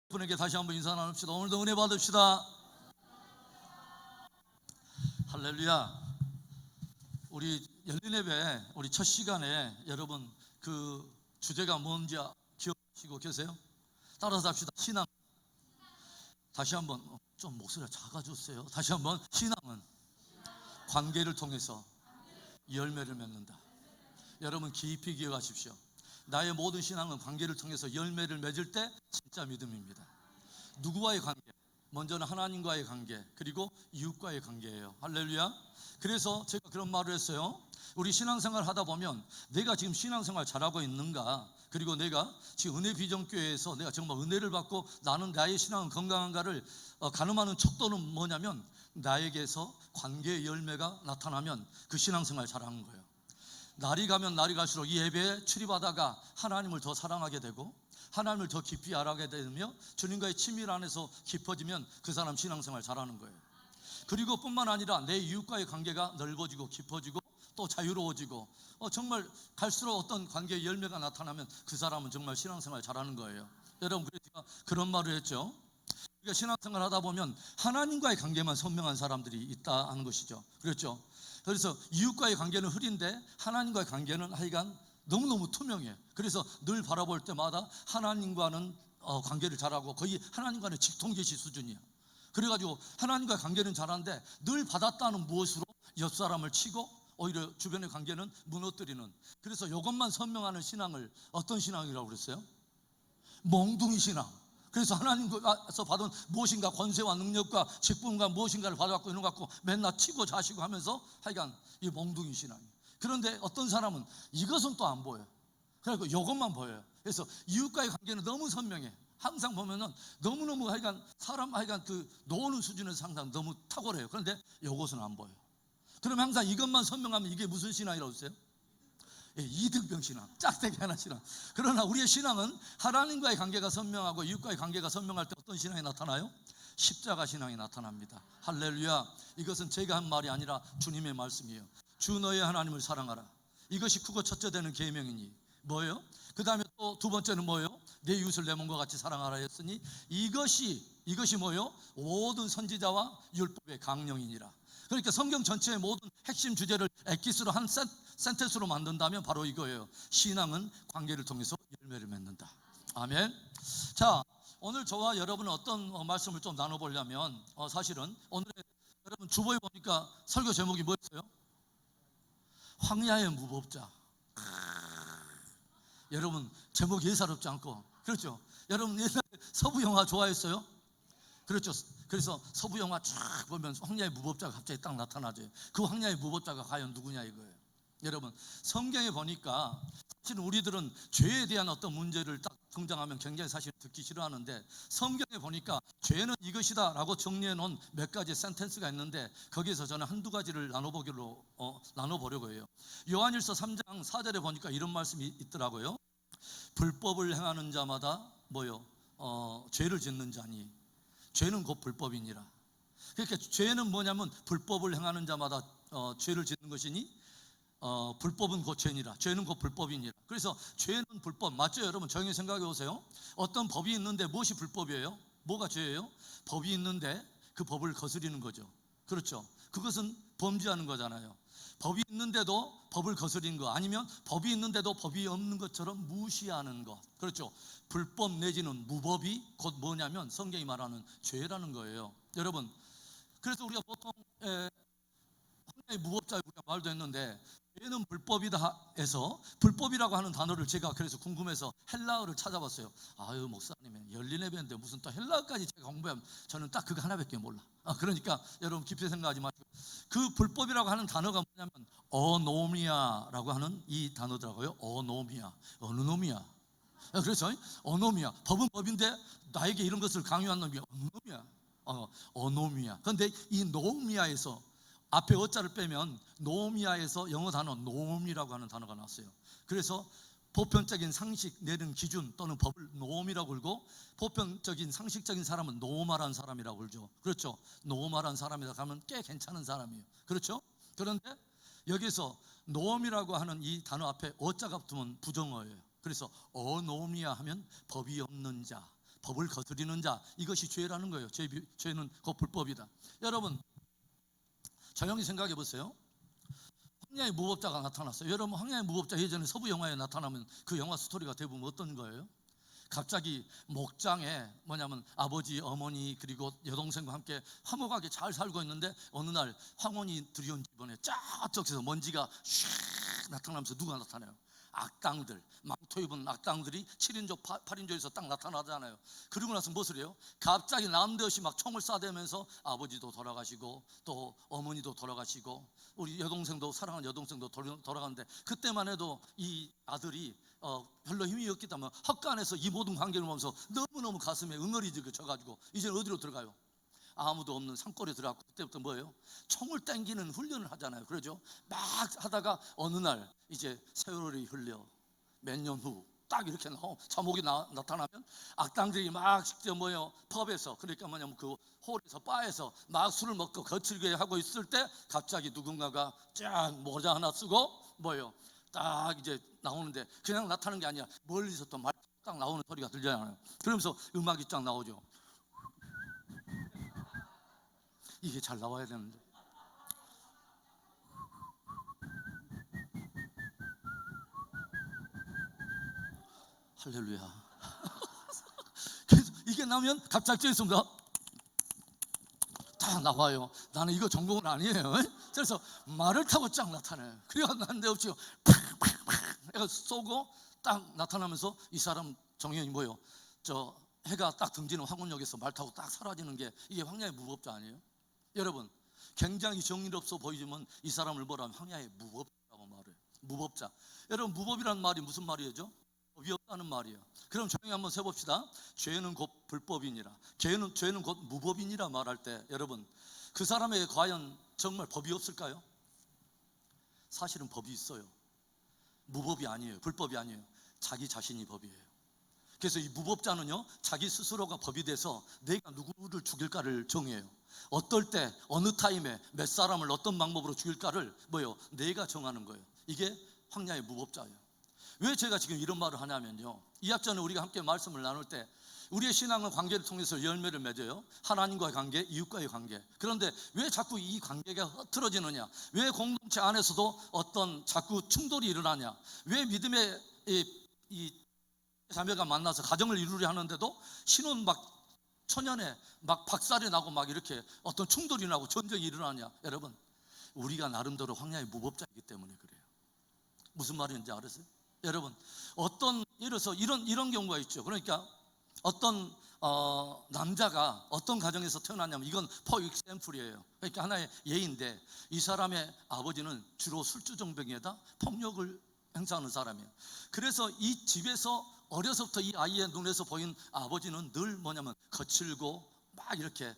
분에게 다시 한번 인사 나눕시다. 오늘도 은혜 받읍시다. 할렐루야. 우리 열린 예배 우리 첫 시간에 여러분 그 주제가 뭔지 기억하시고 계세요? 따라서 합시다. 신앙. 다시 한번 좀 목소리가 작아졌어요. 다시 한번 신앙은 관계를 통해서 열매를 맺는다. 여러분 깊이 기억하십시오. 나의 모든 신앙은 관계를 통해서 열매를 맺을 때 진짜 믿음입니다. 누구와의 관계? 먼저는 하나님과의 관계, 그리고 이웃과의 관계예요. 할렐루야. 그래서 제가 그런 말을 했어요. 우리 신앙생활 하다 보면 내가 지금 신앙생활 잘하고 있는가, 그리고 내가 지금 은혜비전교회에서 내가 정말 은혜를 받고 나는 나의 신앙은 건강한가를 가늠하는 척도는 뭐냐면, 나에게서 관계의 열매가 나타나면 그 신앙생활 잘하는 거예요. 날이 가면 날이 갈수록 이 예배에 출입하다가 하나님을 더 사랑하게 되고 하나님을 더 깊이 알아가게 되며 주님과의 친밀 안에서 깊어지면 그 사람 신앙생활 잘하는 거예요. 그리고 뿐만 아니라 내 이웃과의 관계가 넓어지고 깊어지고 또 자유로워지고 정말 갈수록 어떤 관계의 열매가 나타나면 그 사람은 정말 신앙생활 잘하는 거예요. 여러분, 그래서 제가 그런 말을 했죠. 우리가 신앙생활 하다 보면 하나님과의 관계만 선명한 사람들이 있다 하는 것이죠. 그렇죠? 그래서 이웃과의 관계는 흐린데 하나님과의 관계는 하여간 너무너무 투명해. 그래서 늘 바라볼 때마다 하나님과는 관계를 잘하고 거의 하나님과는 직통계시 수준이야. 그래가지고 하나님과의 관계는 잘하는데 늘 받았다는 무엇으로 옆 사람을 치고 오히려 주변의 관계는 무너뜨리는, 그래서 이것만 선명하는 신앙을 어떤 신앙이라고 그랬어요? 몽둥이 신앙. 그래서 하나님께서 받은 무엇인가 권세와 능력과 직분과 무엇인가를 받아갖고 이런 거 갖고 맨날 치고 자시고 하면서 하여간 이 몽둥이 신앙이에요. 그런데 어떤 사람은 이것은 또 안 보여요. 그래서 이것만 보여요. 그래서 이웃과의 관계는 너무 선명해. 항상 보면은 너무너무 하여간 사람 하여간 그 노는 수준에서 항상 너무 탁월해요. 그런데 이것은 안 보여요. 그러면 항상 이것만 선명하면 이게 무슨 신앙이라고 했어요? 이등병 신앙, 짝대기 하나 신앙. 그러나 우리의 신앙은 하나님과의 관계가 선명하고 이웃과의 관계가 선명할 때 어떤 신앙이 나타나요? 십자가 신앙이 나타납니다. 할렐루야. 이것은 제가 한 말이 아니라 주님의 말씀이에요. 주 너의 하나님을 사랑하라. 이것이 크고 첫째 되는 계명이니 뭐예요? 그 다음에 또 두 번째는 뭐예요? 내 이웃을 내 몸과 같이 사랑하라 했으니 이것이 뭐예요? 모든 선지자와 율법의 강령이니라. 그러니까 성경 전체의 모든 핵심 주제를 엑기스로 한 센텐스로 만든다면 바로 이거예요. 신앙은 관계를 통해서 열매를 맺는다. 아멘. 자, 오늘 저와 여러분은 어떤 말씀을 좀 나눠보려면 사실은 오늘 여러분 주보에 보니까 설교 제목이 뭐였어요? 황야의 무법자. 여러분 제목이 예사롭지 않고, 그렇죠? 여러분 옛날에 서부 영화 좋아했어요? 그렇죠. 그래서 서부 영화 쫙 보면 황야의 무법자가 갑자기 딱 나타나죠. 그 황야의 무법자가 과연 누구냐 이거예요. 여러분 성경에 보니까 사실 우리들은 죄에 대한 어떤 문제를 딱 등장하면 굉장히 사실 듣기 싫어하는데, 성경에 보니까 죄는 이것이다 라고 정리해 놓은 몇 가지 센텐스가 있는데 거기에서 저는 한두 가지를 나눠보려고 해요. 요한일서 3장 4절에 보니까 이런 말씀이 있더라고요. 불법을 행하는 자마다 뭐요? 죄를 짓는 자니 죄는 곧 불법이니라. 그러니까 죄는 뭐냐면 불법을 행하는 자마다 죄를 짓는 것이니 불법은 곧 죄니라. 죄는 곧 불법이니라. 그래서 죄는 불법 맞죠? 여러분 정확히 생각해 보세요. 어떤 법이 있는데 무엇이 불법이에요? 뭐가 죄예요? 법이 있는데 그 법을 거스리는 거죠. 그렇죠? 그것은 범죄하는 거잖아요. 법이 있는데도 법을 거스리는 거, 아니면 법이 있는데도 법이 없는 것처럼 무시하는 것. 그렇죠? 불법 내지는 무법이 곧 뭐냐면 성경이 말하는 죄라는 거예요. 여러분, 그래서 우리가 보통 황야의 무법자 우리가 말도 했는데, 죄는 불법이다 해서 불법이라고 하는 단어를 제가 그래서 궁금해서 헬라어를 찾아봤어요. 아유 목사님 열린 예배인데 무슨 또 헬라어까지 제가 공부하면 저는 딱 그거 하나밖에 몰라. 그러니까 여러분 깊이 생각하지 마시고, 그 불법이라고 하는 단어가 뭐냐면 어노미아라고 하는 이 단어더라고요. 어노미아, 어느 놈이야? 그래서 어노미아, 법은 법인데 나에게 이런 것을 강요한 놈이 어노미아, 어노미아. 그런데 이 노미아에서 앞에 어자를 빼면 노미아에서 영어 단어 노음이라고 하는 단어가 나왔어요. 그래서 보편적인 상식 내는 기준 또는 법을 노음이라고 불고, 보편적인 상식적인 사람은 노멀한 사람이라고 불죠. 그렇죠? 노멀한 사람이라 하면 꽤 괜찮은 사람이에요. 그렇죠? 그런데 여기서 노음이라고 하는 이 단어 앞에 어자가 붙으면 부정어예요. 그래서 어노미아 하면 법이 없는 자, 법을 거스리는 자, 이것이 죄라는 거예요. 죄는 곧 불법이다. 여러분 조용히 생각해 보세요. 황야의 무법자가 나타났어요. 여러분 황야의 무법자 예전에 서부 영화에 나타나면 그 영화 스토리가 대부분 어떤 거예요? 갑자기 목장에 뭐냐면 아버지, 어머니 그리고 여동생과 함께 화목하게 잘 살고 있는데 어느 날 황혼이 들여온 집안에 쫙적해서 먼지가 슉 나타나면서 누가 나타나요? 악당들, 망토 입은 악당들이 7인조 8인조에서 딱 나타나잖아요. 그리고 나서 무엇을 해요? 갑자기 남대없이 막 총을 쏴대면서 아버지도 돌아가시고 또 어머니도 돌아가시고 우리 여동생도, 사랑하는 여동생도 돌아가는데, 그때만 해도 이 아들이 별로 힘이 없기 때문에 헛간에서 이 모든 관계를 보면서 너무너무 가슴에 응어리지게 져가지고 이제 어디로 들어가요? 아무도 없는 산골에 들어가고, 그때부터 뭐예요? 총을 땡기는 훈련을 하잖아요. 그러죠? 막 하다가 어느 날 이제 세월이 흘려 몇 년 후 딱 이렇게 자목이 나타나면 악당들이 막 직접 뭐예요? 펍에서, 그러니까 뭐냐면 그 홀에서 바에서 막 술을 먹고 거칠게 하고 있을 때 갑자기 누군가가 쫙 모자 하나 쓰고 뭐예요? 딱 이제 나오는데 그냥 나타나는 게 아니라 멀리서 또 말 딱 나오는 소리가 들려요. 그러면서 음악이 쫙 나오죠. 이게 잘 나와야 되는데. 할렐루야. 그래서 이게 나오면 갑자기 있습니다. 다 나와요. 나는 이거 전공은 아니에요. 그래서 말을 타고 쫙 나타나요. 그래가 난데없이 팍팍팍 쏘고 딱 나타나면서 이 사람 정형이 뭐예요? 저 해가 딱 등지는 황혼역에서 말 타고 딱 사라지는 게 이게 황야의 무법자 아니에요? 여러분 굉장히 정의롭어 보이지만 이 사람을 뭐라면 황야의 무법자라고 말해요. 무법자. 여러분 무법이라는 말이 무슨 말이죠? 법이 없다는 말이에요. 그럼 조용히 한번 세봅시다. 죄는 곧 불법이니라. 죄는 곧 무법이니라 말할 때 여러분 그 사람에게 과연 정말 법이 없을까요? 사실은 법이 있어요. 무법이 아니에요. 불법이 아니에요. 자기 자신이 법이에요. 그래서 이 무법자는요 자기 스스로가 법이 돼서 내가 누구를 죽일까를 정해요. 어떨 때 어느 타임에 몇 사람을 어떤 방법으로 죽일까를 뭐예요? 내가 정하는 거예요. 이게 황야의 무법자예요. 왜 제가 지금 이런 말을 하냐면요, 2학 전에 우리가 함께 말씀을 나눌 때 우리의 신앙은 관계를 통해서 열매를 맺어요. 하나님과의 관계, 이웃과의 관계. 그런데 왜 자꾸 이 관계가 흐트러지느냐? 왜 공동체 안에서도 어떤 자꾸 충돌이 일어나냐? 왜 믿음의 이 자매가 만나서 가정을 이루려 하는데도 신혼 막 초년에 막 박살이 나고 막 이렇게 어떤 충돌이 나고 전쟁이 일어나냐? 여러분 우리가 나름대로 황야의 무법자이기 때문에 그래요. 무슨 말인지 알으세요? 여러분 어떤 예를 들어서 이런 경우가 있죠. 그러니까 어떤 남자가 어떤 가정에서 태어났냐면 이건 for example이에요. 그러니까 하나의 예인데 이 사람의 아버지는 주로 술주정뱅이에다 폭력을 행사하는 사람이에요. 그래서 이 집에서 어려서부터 이 아이의 눈에서 보인 아버지는 늘 뭐냐면 거칠고 막 이렇게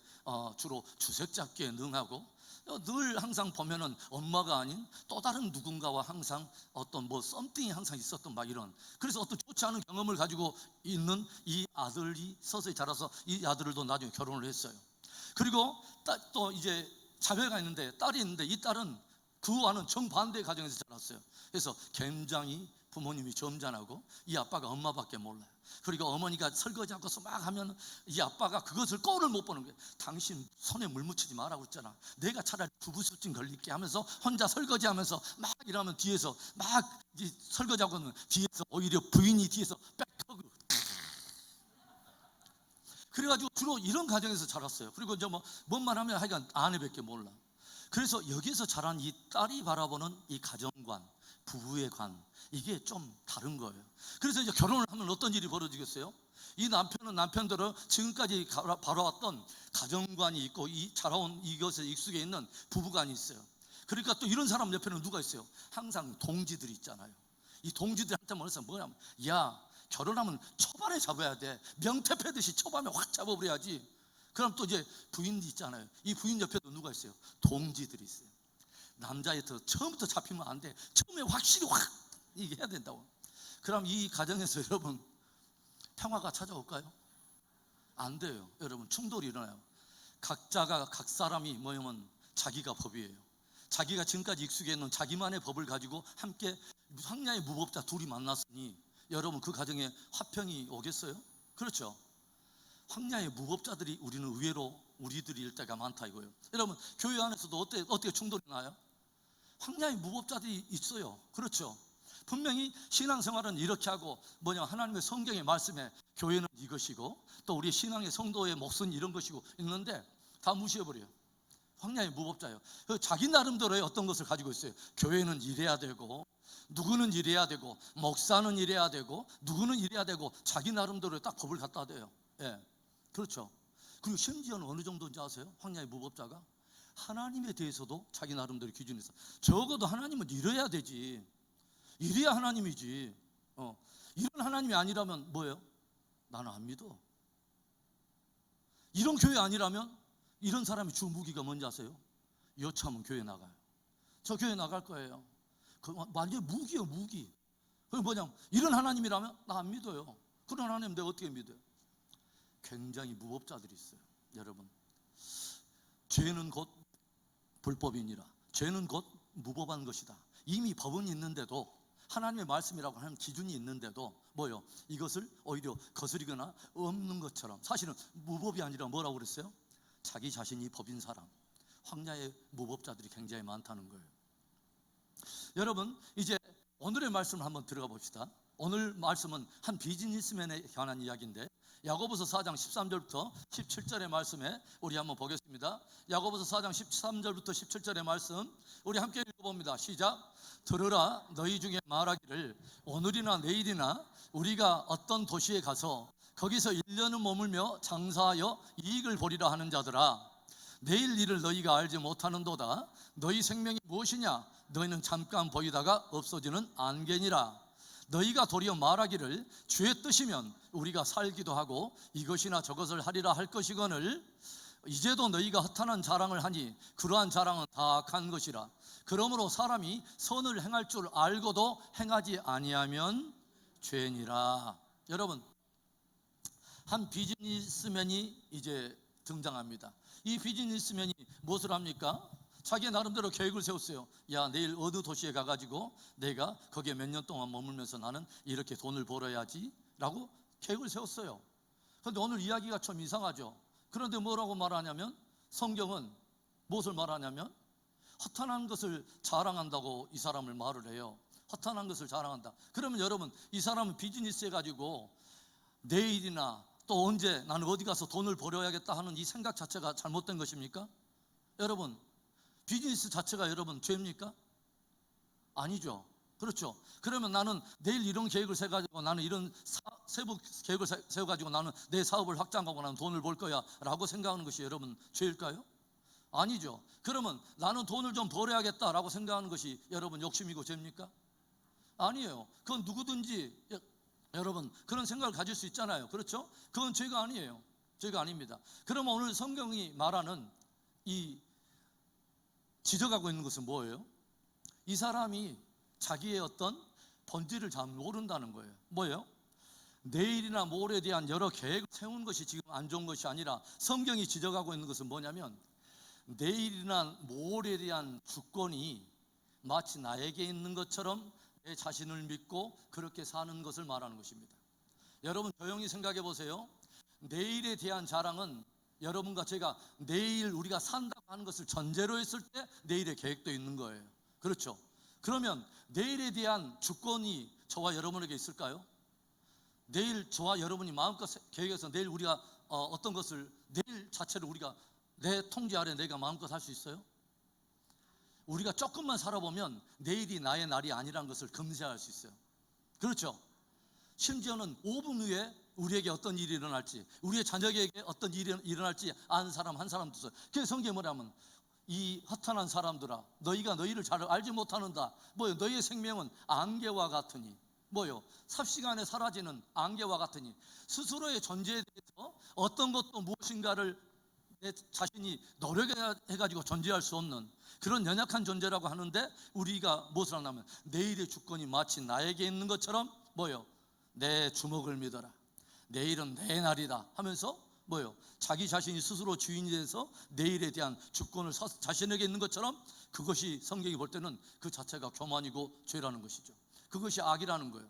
주로 주색 잡기에 능하고 늘 항상 보면은 엄마가 아닌 또 다른 누군가와 항상 어떤 뭐 썸띵이 항상 있었던 막 이런, 그래서 어떤 좋지 않은 경험을 가지고 있는 이 아들이 서서히 자라서 이 아들도 나중에 결혼을 했어요. 그리고 또 이제 자매가 있는데 딸이 있는데 이 딸은 그와는 정반대의 가정에서 자랐어요. 그래서 굉장히 부모님이 점잖하고 이 아빠가 엄마밖에 몰라요. 그리고 어머니가 설거지 하고서 막 하면 이 아빠가 그것을 꼴을 못 보는 거예요. 당신 손에 물 묻히지 말라고 했잖아. 내가 차라리 부부술증 걸릴게 하면서 혼자 설거지하면서 막 이러면 뒤에서 막 설거지하고는 뒤에서 오히려 부인이 뒤에서 백허그. 그래가지고 주로 이런 가정에서 자랐어요. 그리고 이제 뭔 말 하면 하여간 아내밖에 몰라. 그래서 여기서 자란 이 딸이 바라보는 이 가정관, 부부의 관, 이게 좀 다른 거예요. 그래서 이제 결혼을 하면 어떤 일이 벌어지겠어요? 이 남편은 남편대로 지금까지 바라왔던 가정관이 있고 이 자라온 이것에 익숙해 있는 부부관이 있어요. 그러니까 또 이런 사람 옆에는 누가 있어요? 항상 동지들이 있잖아요. 이 동지들한테 뭐냐면 야, 결혼하면 초반에 잡아야 돼. 명태 패듯이 초반에 확 잡아버려야지. 그럼 또 이제 부인이 있잖아요. 이 부인 옆에도 누가 있어요? 동지들이 있어요. 남자애부터 처음부터 잡히면 안 돼. 처음에 확실히 확 이게 해야 된다고. 그럼 이 가정에서 여러분 평화가 찾아올까요? 안 돼요. 여러분 충돌이 일어나요. 각 사람이 뭐냐면 자기가 법이에요. 자기가 지금까지 익숙해 있는 자기만의 법을 가지고 함께 황야의 무법자 둘이 만났으니 여러분 그 가정에 화평이 오겠어요? 그렇죠. 황야의 무법자들이 우리는 의외로 우리들일 때가 많다 이거예요. 여러분, 교회 안에서도 어떻게 충돌이 나요? 황야의 무법자들이 있어요. 그렇죠? 분명히 신앙생활은 이렇게 하고 하나님의 성경의 말씀에 교회는 이것이고 또 우리 신앙의 성도의 몫은 이런 것이고 있는데 다 무시해버려요. 황야의 무법자예요. 자기 나름대로의 어떤 것을 가지고 있어요. 교회는 이래야 되고 누구는 이래야 되고 목사는 이래야 되고 누구는 이래야 되고 자기 나름대로 딱 법을 갖다 대요. 예, 그렇죠. 그리고 심지어는 어느 정도인지 아세요? 황야의 무법자가 하나님에 대해서도 자기 나름대로 기준이 있어. 적어도 하나님은 이래야 되지, 이래야 하나님이지. 이런 하나님이 아니라면 뭐예요? 나는 안 믿어. 이런 교회 아니라면 이런 사람이 주 무기가 뭔지 아세요? 여차하면 교회 나가요. 저 교회 나갈 거예요. 그 완전 무기요, 무기. 그게 이런 하나님이라면 나 안 믿어요. 그런 하나님 내가 어떻게 믿어요? 굉장히 무법자들이 있어요. 여러분, 죄는 곧 불법이니라. 죄는 곧 무법한 것이다. 이미 법은 있는데도, 하나님의 말씀이라고 하는 기준이 있는데도 이것을 오히려 거스리거나 없는 것처럼, 사실은 무법이 아니라 뭐라고 그랬어요? 자기 자신이 법인 사람, 황야의 무법자들이 굉장히 많다는 거예요. 여러분, 이제 오늘의 말씀을 한번 들어가 봅시다. 오늘 말씀은 한 비즈니스맨에 관한 이야기인데 야고보서 4장 13절부터 17절의 말씀에 우리 한번 보겠습니다. 야고보서 4장 13절부터 17절의 말씀 우리 함께 읽어봅니다. 시작. 들으라, 너희 중에 말하기를 오늘이나 내일이나 우리가 어떤 도시에 가서 거기서 1년을 머물며 장사하여 이익을 보리라 하는 자들아, 내일 일을 너희가 알지 못하는도다. 너희 생명이 무엇이냐? 너희는 잠깐 보이다가 없어지는 안개니라. 너희가 도리어 말하기를 주의 뜻이면 우리가 살기도 하고 이것이나 저것을 하리라 할 것이거늘 이제도 너희가 허탄한 자랑을 하니 그러한 자랑은 다 악한 것이라. 그러므로 사람이 선을 행할 줄 알고도 행하지 아니하면 죄니라. 여러분, 한 비즈니스맨이 이제 등장합니다. 이 비즈니스맨이 무엇을 합니까? 자기 나름대로 계획을 세웠어요. 야, 내일 어느 도시에 가가지고 내가 거기에 몇 년 동안 머물면서 나는 이렇게 돈을 벌어야지 라고 계획을 세웠어요. 그런데 오늘 이야기가 좀 이상하죠. 그런데 뭐라고 말하냐면, 성경은 무엇을 말하냐면 허탄한 것을 자랑한다고 이 사람을 말을 해요. 허탄한 것을 자랑한다. 그러면 여러분, 이 사람은 비즈니스 해가지고 내일이나 또 언제 나는 어디 가서 돈을 벌어야겠다 하는 이 생각 자체가 잘못된 것입니까? 여러분, 비즈니스 자체가 여러분 죄입니까? 아니죠. 그렇죠. 그러면 나는 내일 이런 계획을 세가지고 나는 이런 세부 계획을 세워가지고 나는 내 사업을 확장하고 나는 돈을 벌 거야 라고 생각하는 것이 여러분 죄일까요? 아니죠. 그러면 나는 돈을 좀 벌어야겠다라고 생각하는 것이 여러분 욕심이고 죄입니까? 아니에요. 그건 누구든지 여러분 그런 생각을 가질 수 있잖아요. 그렇죠? 그건 죄가 아니에요. 죄가 아닙니다. 그러면 오늘 성경이 말하는 이 지적하고 있는 것은 뭐예요? 이 사람이 자기의 어떤 본질을 잘 모른다는 거예요. 뭐예요? 내일이나 모레에 대한 여러 계획을 세운 것이 지금 안 좋은 것이 아니라 성경이 지적하고 있는 것은 뭐냐면 내일이나 모레에 대한 주권이 마치 나에게 있는 것처럼 내 자신을 믿고 그렇게 사는 것을 말하는 것입니다. 여러분 조용히 생각해 보세요. 내일에 대한 자랑은 여러분과 제가 내일 우리가 산다고 하는 것을 전제로 했을 때 내일의 계획도 있는 거예요. 그렇죠? 그러면 내일에 대한 주권이 저와 여러분에게 있을까요? 내일 저와 여러분이 마음껏 계획해서 내일 우리가 어떤 것을 내일 자체를 우리가 내 통제 아래 내가 마음껏 할 수 있어요? 우리가 조금만 살아보면 내일이 나의 날이 아니라는 것을 금세할 수 있어요. 그렇죠? 심지어는 5분 후에 우리에게 어떤 일이 일어날지, 우리의 자녀에게 어떤 일이 일어날지 아는 사람 한 사람도 없어요. 그래서 성경에 뭐냐면 이 허탄한 사람들아, 너희가 너희를 잘 알지 못하는다. 너희의 생명은 안개와 같으니, 삽시간에 사라지는 안개와 같으니, 스스로의 존재에 대해서 어떤 것도 무엇인가를 내 자신이 노력해가지고 존재할 수 없는 그런 연약한 존재라고 하는데, 우리가 무엇을 하냐면 내일의 주권이 마치 나에게 있는 것처럼 내 주먹을 믿어라, 내일은 내 날이다 하면서 자기 자신이 스스로 주인이 돼서 내일에 대한 주권을 자신에게 있는 것처럼, 그것이 성경이 볼 때는 그 자체가 교만이고 죄라는 것이죠. 그것이 악이라는 거예요.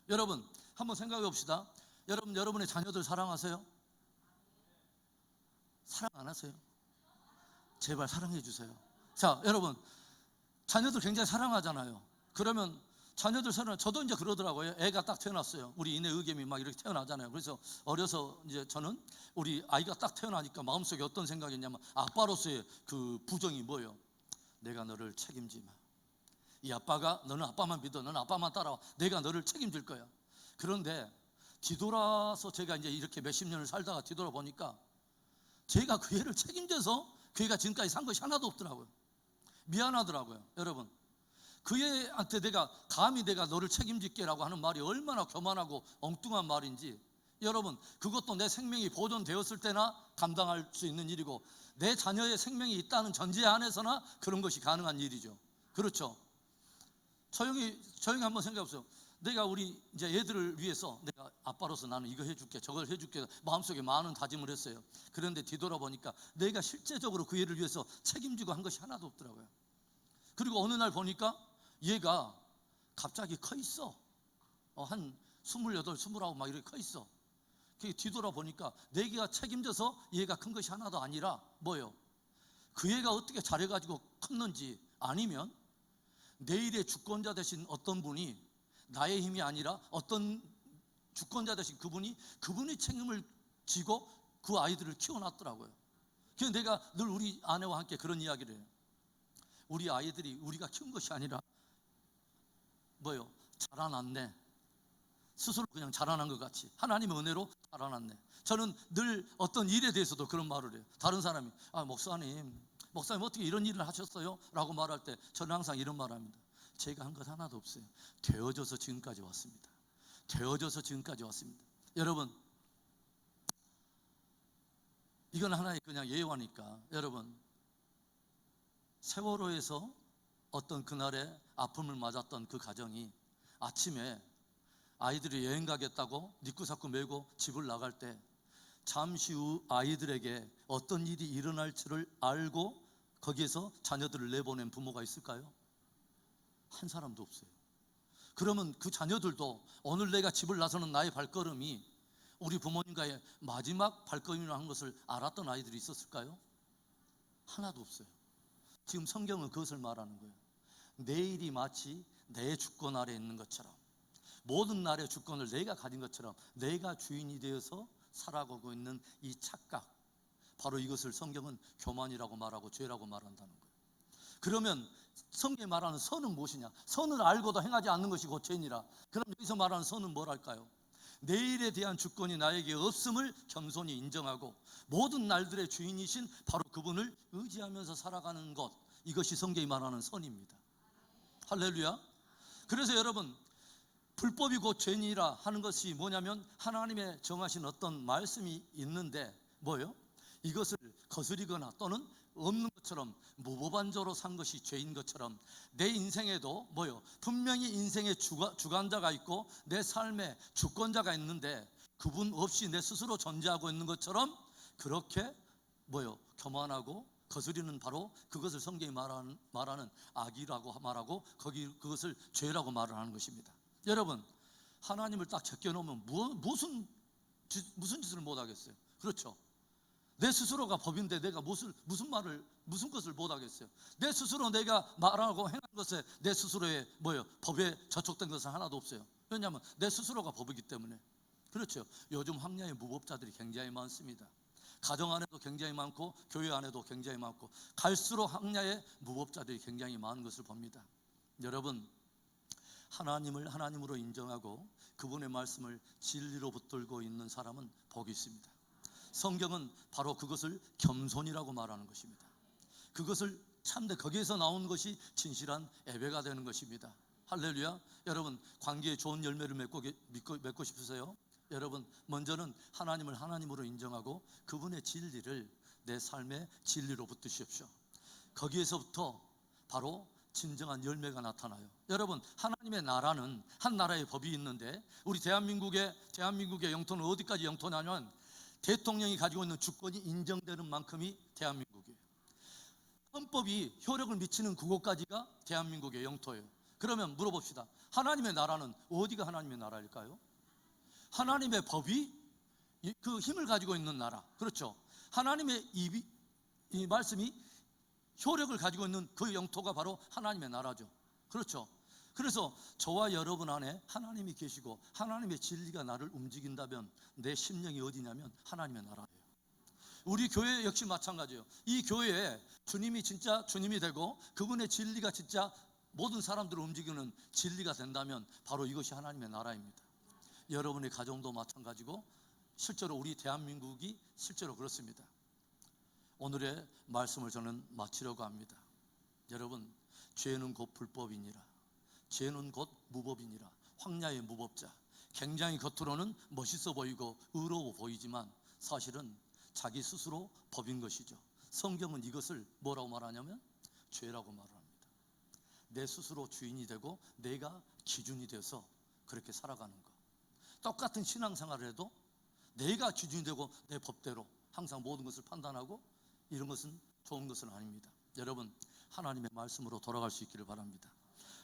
여러분 한번 생각해 봅시다. 여러분의 자녀들 사랑하세요? 사랑 안 하세요? 제발 사랑해 주세요. 자, 여러분, 자녀들 굉장히 사랑하잖아요. 그러면 자녀들 사랑, 저도 이제 그러더라고요. 애가 딱 태어났어요. 우리 이내 의겸이 막 이렇게 태어나잖아요. 그래서 어려서 이제 저는 우리 아이가 딱 태어나니까 마음속에 어떤 생각이 있냐면, 아빠로서의 그 부정이 뭐예요? 내가 너를 책임지마. 이 아빠가, 너는 아빠만 믿어, 너는 아빠만 따라와, 내가 너를 책임질 거야. 그런데 뒤돌아서 제가 이제 이렇게 몇십 년을 살다가 뒤돌아보니까 제가 그 애를 책임져서 그 애가 지금까지 산 것이 하나도 없더라고요. 미안하더라고요. 여러분, 그 애한테 내가 감히 내가 너를 책임질게라고 하는 말이 얼마나 교만하고 엉뚱한 말인지, 여러분, 그것도 내 생명이 보존되었을 때나 감당할 수 있는 일이고, 내 자녀의 생명이 있다는 전제 안에서나 그런 것이 가능한 일이죠. 그렇죠? 조용히 한번 생각해 보세요. 내가 우리 이제 애들을 위해서 내가 아빠로서 나는 이거 해줄게, 저걸 해줄게, 마음속에 많은 다짐을 했어요. 그런데 뒤돌아보니까 내가 실제적으로 그 애를 위해서 책임지고 한 것이 하나도 없더라고요. 그리고 어느 날 보니까 얘가 갑자기 커 있어. 한 28, 29 막 이렇게 커 있어. 뒤돌아보니까 내가 책임져서 얘가 큰 것이 하나도 아니라 뭐예요? 그 애가 어떻게 잘해가지고 컸는지, 아니면 내일의 주권자 되신 어떤 분이, 나의 힘이 아니라 어떤 주권자 되신 그분이 책임을 지고 그 아이들을 키워놨더라고요. 그래서 내가 늘 우리 아내와 함께 그런 이야기를 해요. 우리 아이들이 우리가 키운 것이 아니라 뭐예요? 자라났네. 스스로 그냥 자라난 것 같이 하나님의 은혜로 자라났네. 저는 늘 어떤 일에 대해서도 그런 말을 해요. 다른 사람이 목사님 어떻게 이런 일을 하셨어요? 라고 말할 때 저는 항상 이런 말을 합니다. 제가 한 것 하나도 없어요. 되어져서 지금까지 왔습니다. 되어져서 지금까지 왔습니다. 여러분, 이건 하나의 그냥 예화니까, 여러분, 세월호에서 어떤 그날의 아픔을 맞았던 그 가정이 아침에 아이들이 여행 가겠다고 니꾸사꾸 메고 집을 나갈 때 잠시 후 아이들에게 어떤 일이 일어날 줄을 알고 거기에서 자녀들을 내보낸 부모가 있을까요? 한 사람도 없어요. 그러면 그 자녀들도 오늘 내가 집을 나서는 나의 발걸음이 우리 부모님과의 마지막 발걸음이라는 것을 알았던 아이들이 있었을까요? 하나도 없어요. 지금 성경은 그것을 말하는 거예요. 내일이 마치 내 주권 아래에 있는 것처럼, 모든 날의 주권을 내가 가진 것처럼 내가 주인이 되어서 살아가고 있는 이 착각, 바로 이것을 성경은 교만이라고 말하고 죄라고 말한다는 거예요. 그러면 성경이 말하는 선은 무엇이냐? 선을 알고도 행하지 않는 것이 곧 죄니라. 그럼 여기서 말하는 선은 뭐랄까요? 내일에 대한 주권이 나에게 없음을 겸손히 인정하고 모든 날들의 주인이신 바로 그분을 의지하면서 살아가는 것, 이것이 성경이 말하는 선입니다. 할렐루야. 그래서 여러분, 불법이 곧 죄니라 하는 것이 뭐냐면, 하나님의 정하신 어떤 말씀이 있는데 뭐예요? 이것을 거스리거나 또는 없는 것처럼 무법한저로 산 것이 죄인 것처럼, 내 인생에도 뭐예요? 분명히 인생의 주관자가 있고 내 삶의 주권자가 있는데 그분 없이 내 스스로 존재하고 있는 것처럼 그렇게 뭐예요? 교만하고 거스리는 바로 그것을 성경이 말하는 악이라고 말하고 그것을 죄라고 말을 하는 것입니다. 여러분, 하나님을 딱 제껴놓으면 무슨 짓을 못하겠어요? 그렇죠? 내 스스로가 법인데 내가 무슨 것을 못하겠어요? 내 스스로 내가 말하고 행한 것에 내 스스로의 법에 저촉된 것은 하나도 없어요. 왜냐하면 내 스스로가 법이기 때문에. 그렇죠? 요즘 황야의 무법자들이 굉장히 많습니다. 가정 안에도 굉장히 많고 교회 안에도 굉장히 많고, 갈수록 황야의 무법자들이 굉장히 많은 것을 봅니다. 여러분, 하나님을 하나님으로 인정하고 그분의 말씀을 진리로 붙들고 있는 사람은 복이 있습니다. 성경은 바로 그것을 겸손이라고 말하는 것입니다. 그것을 참되 거기에서 나온 것이 진실한 예배가 되는 것입니다. 할렐루야. 여러분, 관계에 좋은 열매를 맺고 싶으세요? 여러분, 먼저는 하나님을 하나님으로 인정하고 그분의 진리를 내 삶의 진리로 붙드십시오. 거기에서부터 바로 진정한 열매가 나타나요. 여러분, 하나님의 나라는 한 나라의 법이 있는데, 우리 대한민국의 영토는 어디까지 영토냐면 대통령이 가지고 있는 주권이 인정되는 만큼이 대한민국이에요. 헌법이 효력을 미치는 그곳까지가 대한민국의 영토예요. 그러면 물어봅시다. 하나님의 나라는 어디가 하나님의 나라일까요? 하나님의 법이 그 힘을 가지고 있는 나라, 그렇죠? 하나님의 이 말씀이 효력을 가지고 있는 그 영토가 바로 하나님의 나라죠. 그렇죠. 그래서 저와 여러분 안에 하나님이 계시고 하나님의 진리가 나를 움직인다면 내 심령이 어디냐면 하나님의 나라예요. 우리 교회 역시 마찬가지예요. 이 교회에 주님이 진짜 주님이 되고 그분의 진리가 진짜 모든 사람들을 움직이는 진리가 된다면 바로 이것이 하나님의 나라입니다. 여러분의 가정도 마찬가지고 실제로 우리 대한민국이 실제로 그렇습니다. 오늘의 말씀을 저는 마치려고 합니다. 여러분, 죄는 곧 불법이니라. 죄는 곧 무법이니라. 황야의 무법자. 굉장히 겉으로는 멋있어 보이고 의로워 보이지만 사실은 자기 스스로 법인 것이죠. 성경은 이것을 뭐라고 말하냐면 죄라고 말을 합니다. 내 스스로 주인이 되고 내가 기준이 되어서 그렇게 살아가는 것. 똑같은 신앙생활을 해도 내가 기준이 되고 내 법대로 항상 모든 것을 판단하고 이런 것은 좋은 것은 아닙니다. 여러분, 하나님의 말씀으로 돌아갈 수 있기를 바랍니다.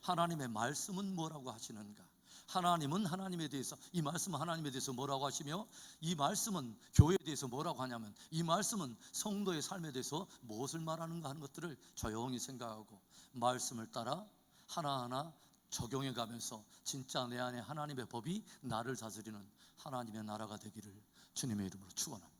하나님의 말씀은 뭐라고 하시는가? 하나님은 하나님에 대해서, 이 말씀은 하나님에 대해서 뭐라고 하시며 이 말씀은 교회에 대해서 뭐라고 하냐면 이 말씀은 성도의 삶에 대해서 무엇을 말하는가 하는 것들을 조용히 생각하고 말씀을 따라 하나하나 적용해 가면서 진짜 내 안에 하나님의 법이 나를 다스리는 하나님의 나라가 되기를 주님의 이름으로 축원합니다.